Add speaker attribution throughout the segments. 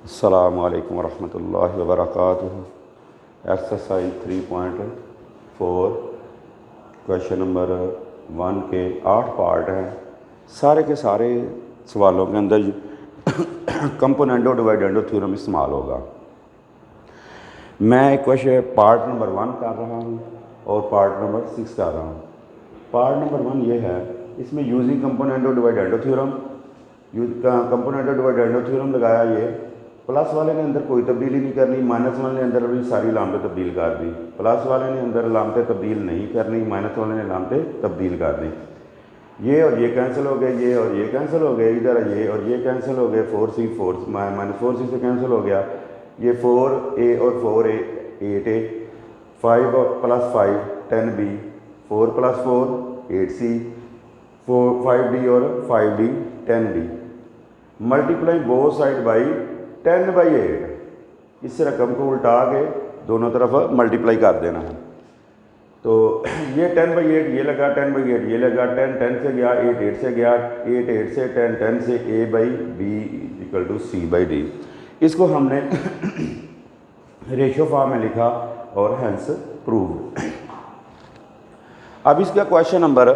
Speaker 1: अस्सलामु अलैकुम वरहमतुल्लाहि वबरकातुहू। एक्सरसाइज 3.4 क्वेश्चन नंबर 1 के 8 पार्ट हैं। सारे के सारे सवालों के अंदर कंपोनेंट और डिवाइडेंड थ्योरम इस्तेमाल होगा। मैं क्वेश्चन पार्ट नंबर 1 कर रहा हूँ और पार्ट नंबर 6 कर रहा हूँ। पार्ट नंबर 1 ये है, इसमें यूजिंग कंपोनेंट और डिवाइडेंड थ्योरम, कंपोनेंट और डिवाइडेंड थ्योरम लगाया। ये प्लस वाले ने अंदर कोई तब्दीली नहीं करनी, माइनस वाले ने अंदर भी सारी लामतें तब्दील कर दी। प्लस वाले ने अंदर लामतें तब्दील नहीं करनी, माइनस वाले ने लामतें तब्दील कर दी। ये और ये कैंसिल हो गए, ये और ये कैंसिल हो गए, इधर ये और ये कैंसिल हो गए। 4c माइनस 4c से कैंसिल हो गया। ये 4a और 4a 8a, 5 और plus 5 10b, 4 plus 4 8c, 5d और 5d 10d। Multiply both side by 10/8। इस रकम को उल्टा के दोनों तरफ मल्टीप्लाई कर देना है। तो ये 10/8 ये लगा, 10/8 ये लगा, 10 से गया, 8 से गया, 8 से 10 से a/b = c/d। इसको हमने रेशो फॉर्म में लिखा और हेंस प्रूव। अब इसका क्वेश्चन नंबर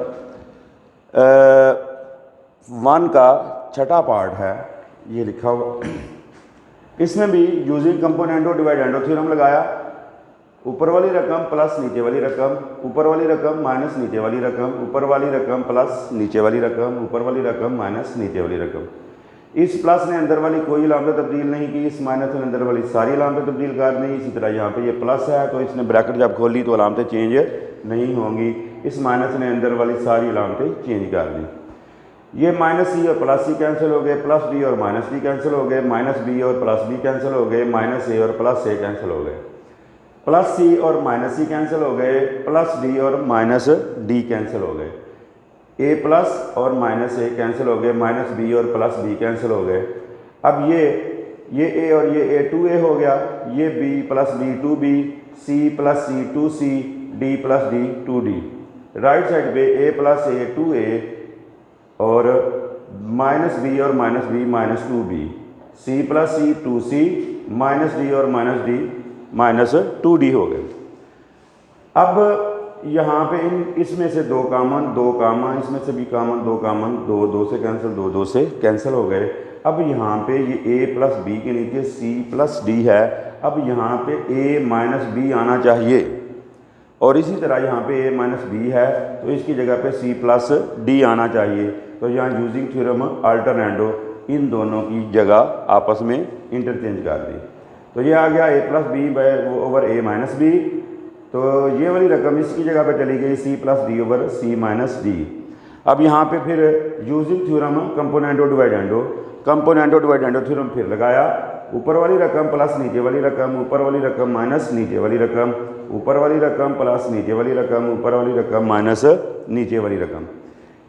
Speaker 1: 1 का छठा पार्ट है, ये लिखा हुआ। इसमें भी यूजिंग कंपोनेंट और डिवाइडेंड थ्योरम लगाया। ऊपर वाली रकम प्लस नीचे वाली रकम, ऊपर वाली रकम माइनस नीचे वाली रकम, ऊपर वाली रकम प्लस नीचे वाली रकम, ऊपर वाली रकम माइनस नीचे वाली रकम। इस प्लस ने अंदर वाली कोई लामत तब्दील नहीं की, इस माइनस ने अंदर वाली सारी लामतें तब्दील कर दी। इसी तरह यहाँ पे ये प्लस है तो इसने ब्रैकेट जब खोली तो लामतें चेंज नहीं होंगी। इस माइनस ने अंदर वाली सारी लामतें चेंज कर दी। ये माइनस सी और प्लस सी कैंसिल हो गए, प्लस डी और माइनस डी कैंसिल हो गए, माइनस बी और प्लस बी कैंसिल हो गए, माइनस ए और प्लस ए कैंसिल हो गए, प्लस सी और माइनस सी कैंसिल हो गए, प्लस डी और माइनस डी कैंसिल हो गए, ए प्लस और माइनस ए कैंसिल हो गए, माइनस बी और प्लस बी कैंसिल हो गए। अब ये ए और ये ए 2a हो गया, ये B plus B 2b, C plus C 2c, D plus D 2d। Right side पे a प्लस ए 2a और माइनस बी और minus B minus 2b, C plus C 2c, minus D और minus D minus 2d हो गए। अब यहाँ पे इसमें से दो कामन, इसमें से भी कामन, दो कामन, दो से कैंसिल, दो से कैंसिल हो गए। अब यहाँ पे ये a प्लस बी के नीचे c प्लस डी है। अब यहाँ पे a माइनस बी आना चाहिए और इसी तरह यहाँ पे a माइनस बी है तो इसकी जगह पे c प्लस डी आना चाहिए। तो यहाँ यूजिंग थ्योरम अल्टरनेंडो इन दोनों की जगह आपस में इंटरचेंज कर दी। तो ये आ गया a plus B over a minus B. तो ये वाली रकम इसकी जगह पे चली गई c plus D over c minus D. अब यहाँ पे फिर यूजिंग थ्योरम कंपोनेंट और डिवाइडेंडो थ्योरम फिर लगाया। ऊपर वाली रकम प्लस नीचे वाली रकम, ऊपर वाली रकम माइनस नीचे वाली रकम, ऊपर वाली रकम प्लस नीचे वाली रकम, ऊपर वाली रकम माइनस नीचे वाली रकम।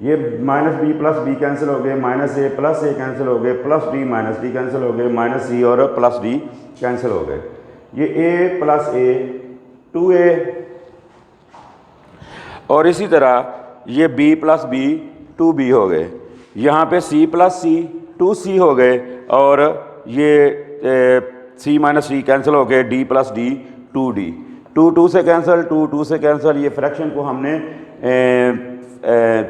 Speaker 1: ये minus B plus B cancel हो गए, minus A plus A cancel हो गए, plus D minus D cancel हो गए, माइनस सी और प्लस डी कैंसिल हो गए। ये ए प्लस ए 2a और इसी तरह ये b प्लस बी 2b हो गए। यहाँ पे c प्लस सी 2c हो गए और ये c माइनस डी कैंसिल हो गए, d प्लस डी 2d, 2 से कैंसिल, 2 से कैंसिल। ये फ्रैक्शन को हमने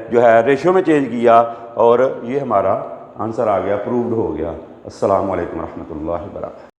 Speaker 1: जो है रेशो में चेंज किया और ये हमारा आंसर आ गया, प्रूव्ड हो गया। अस्सलामु अलैकुम रहमतुल्लाहि व बरकातहू।